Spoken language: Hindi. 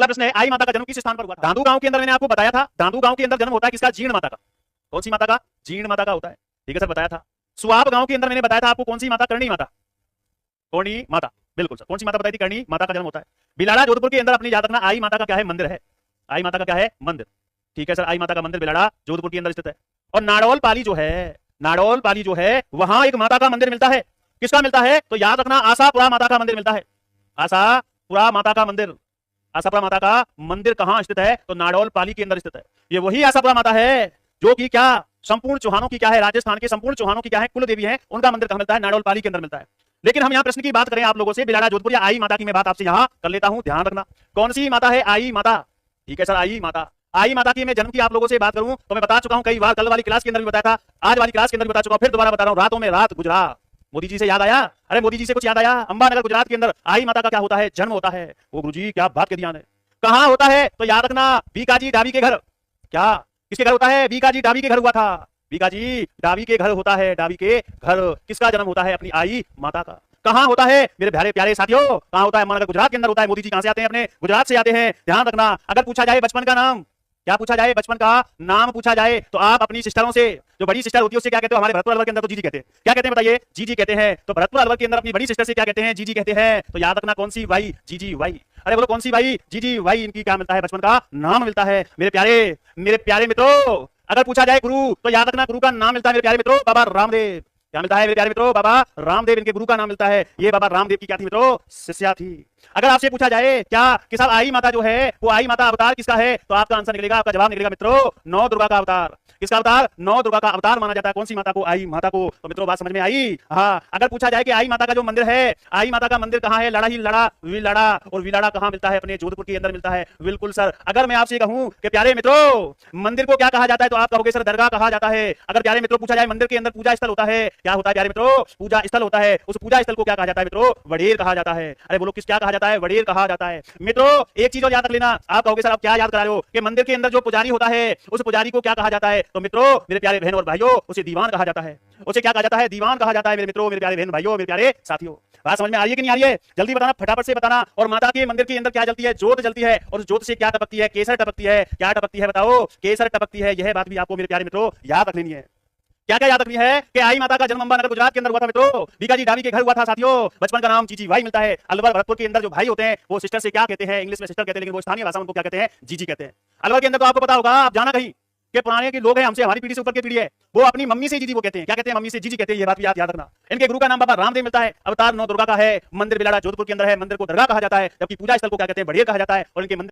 अगला प्रश्न है, आई माता का जन्म किस स्थान पर हुआ था? दांदू गांव के अंदर मैंने आपको बताया था, दांदू गांव के अंदर जन्म होता है किसका? जीर्ण माता का। कौन सी माता का? जीर्ण माता का होता है। ठीक है सर, बताया था। सुआब गांव के अंदर मैंने बताया था आपको कौन सी माता? करणी माता। करणी माता, बिल्कुल सर। कौन सी माता बताई थी? करणी माता का जन्म होता है। बिलाड़ा जोधपुर के अंदर अपनी याद रखना, आई माता का क्या है? मंदिर है। आई माता का क्या है? मंदिर। ठीक है सर, आई माता का मंदिर बिलाड़ा जोधपुर के अंदर स्थित है। और नाड़ौल पाली जो है, नाड़ौल पाली जो है, वहां एक माता का मंदिर मिलता है। किसका मिलता है? तो याद रखना, आशापुरा माता का मंदिर मिलता है। आशापुरा माता का मंदिर। आशापुरा माता का मंदिर कहां स्थित है? तो नाड़ौल पाली के अंदर स्थित है। ये वही आशापुरा माता है जो कि क्या संपूर्ण चौहानों की क्या है? राजस्थान के संपूर्ण चौहानों की क्या है? कुल देवी है। उनका मंदिर कहां मिलता है? नाड़ौल पाली के अंदर मिलता है। लेकिन हम यहाँ प्रश्न की बात करें आप लोगों से, बिलाड़ा जोधपुर या आई माता की मैं बात आपसे यहाँ कर लेता हूं, ध्यान रखना। कौन सी माता है? आई माता। ठीक है सर, आई माता। आई माता की मैं जन्म की आप लोगों से बात करूं तो मैं बता चुका हूं कई बार, कल वाली क्लास के अंदर भी बताया था, आज वाली क्लास के अंदर भी बता चुका हूं, फिर दोबारा बता रहा हूं। रातों में रात गुजरा। मोदी जी से याद आया? अरे मोदी जी से कुछ याद आया? अंबानगर गुजरात के अंदर आई माता का क्या होता है? जन्म होता है। वो गुरुजी क्या बात के ध्यान है। कहां होता है? तो याद रखना, बीकाजी डाबी के घर। क्या किसके घर होता है? बीकाजी डाबी के घर हुआ था। बीकाजी डाबी के घर होता है। डाबी के घर किसका जन्म होता है? अपनी आई माता का। कहां होता है मेरे प्यारे प्यारे साथियों? कहां होता है? अंबानगर गुजरात के अंदर होता है। मोदी जी कहां से आते हैं? अपने गुजरात से आते हैं। ध्यान रखना, अगर पूछा जाए बचपन का नाम, क्या पूछा जाए? बचपन का नाम पूछा जाए तो आप अपनी सिस्टरों से, जो बड़ी सिस्टर होती है उससे क्या कहते हो? हमारे भरतपुर अलवर के अंदर तो जीजी कहते हैं। क्या कहते हैं बताइए? जीजी कहते हैं। तो भरतपुर अलवर के अंदर अपनी बड़ी सिस्टर से क्या कहते हैं? जीजी कहते हैं। तो याद रखना, कौन सी भाई? जीजी भाई। अरे बोलो कौन सी भाई? जीजी भाई। इनकी क्या मिलता है? बचपन का नाम मिलता है। मेरे प्यारे मित्रों, अगर पूछा जाए गुरु तो याद रखना, गुरु का नाम मिलता है मेरे प्यारे मित्रों, बाबा रामदेव। क्या मिलता है मेरे प्यारे मित्रों? बाबा रामदेव इनके गुरु का नाम मिलता है। ये बाबा रामदेव की क्या थी मित्रों? शिष्या थी। अगर आपसे पूछा जाए क्या कि साहब आई माता जो है वो आई माता अवतार किसका है, तो आपका आंसर निकलेगा, आपका जवाब निकलेगा मित्रों, नौ दुर्गा का अवतार। किसका अवतार? नौ दुर्गा का अवतार माना जाता है। कौन सी माता को? आई माता को। तो मित्रों बात समझ में आई? हाँ। अगर पूछा जाए कि आई माता का जो मंदिर है, आई माता का मंदिर कहाँ है? लड़ा ही लड़ा, विलाड़ा। और विलाड़ा कहाँ मिलता है? अपने जोधपुर के अंदर मिलता है। बिल्कुल सर। अगर मैं आपसे कहूं कि प्यारे मित्रों मंदिर को क्या कहा जाता है, तो आप कहोगे सर दरगाह कहा जाता है। अगर प्यारे मित्रों पूछा जाए मंदिर के अंदर पूजा स्थल होता है, क्या होता है प्यारे मित्रों? पूजा स्थल होता है। उस पूजा स्थल को क्या कहा जाता है मित्रों? वडेर कहा जाता है। अरे बोलो किस क्या कहा जाता है? वडेर कहा जाता है। मित्रों एक चीज और याद रख लेना, आप कहोगे सर आप क्या याद करा रहे हो कि मंदिर के अंदर जो पुजारी होता है उस पुजारी को क्या कहा जाता है? तो मित्रों मेरे प्यारे बहन और भाइयों, उसे दीवान कहा जाता है। उसे क्या कहा जाता है? दीवान कहा जाता है मेरे मित्रों, मेरे प्यारे बहन भाइयों, मेरे प्यारे साथियों। बात समझ में आ रही है कि नहीं आ रही है? जल्दी बताना, फटाफट से बताना। और माता के मंदिर के अंदर क्या जलती है? जोत जलती है। और जोत से क्या टपकती है? केसर टपकती है। क्या टपकती है बताओ? केसर टपकती है। यह बात भी आपको मेरे प्यारे मित्रों याद रख लेनी है। क्या क्या याद रखनी है कि आई माता का जन्म अंबानगर गुजरात के अंदर हुआ था मित्रों, बीकाजी डाबी के घर हुआ था साथियों। बचपन का नाम जीजी भाई मिलता है। अलवर भरतपुर के अंदर जो भाई होते हैं वो सिस्टर से क्या कहते हैं? इंग्लिश में सिस्टर कहते हैं, लेकिन वो स्थानीय भाषा में उनको क्या कहते हैं? जीजी कहते हैं। अलवर के अंदर तो आपको पता होगा, आप जाना कहीं कि पुराने के लोग हैं, हमसे हमारी पीढ़ी से ऊपर की पीढ़ी है, वो अपनी मम्मी से जीजी को कहते हैं। क्या कहते हैं? मम्मी से जीजी कहते हैं। ये बात भी याद रखना। इनके गुरु का नाम बाबा रामदेव मिलता है। अवतार नौ दुर्गा का है। मंदिर बिलाड़ा जोधपुर के अंदर है। मंदिर को दरगाह कहा जाता है, जबकि पूजा स्थल को क्या कहते हैं? बढ़िया कहा जाता है। और इनके मंदिर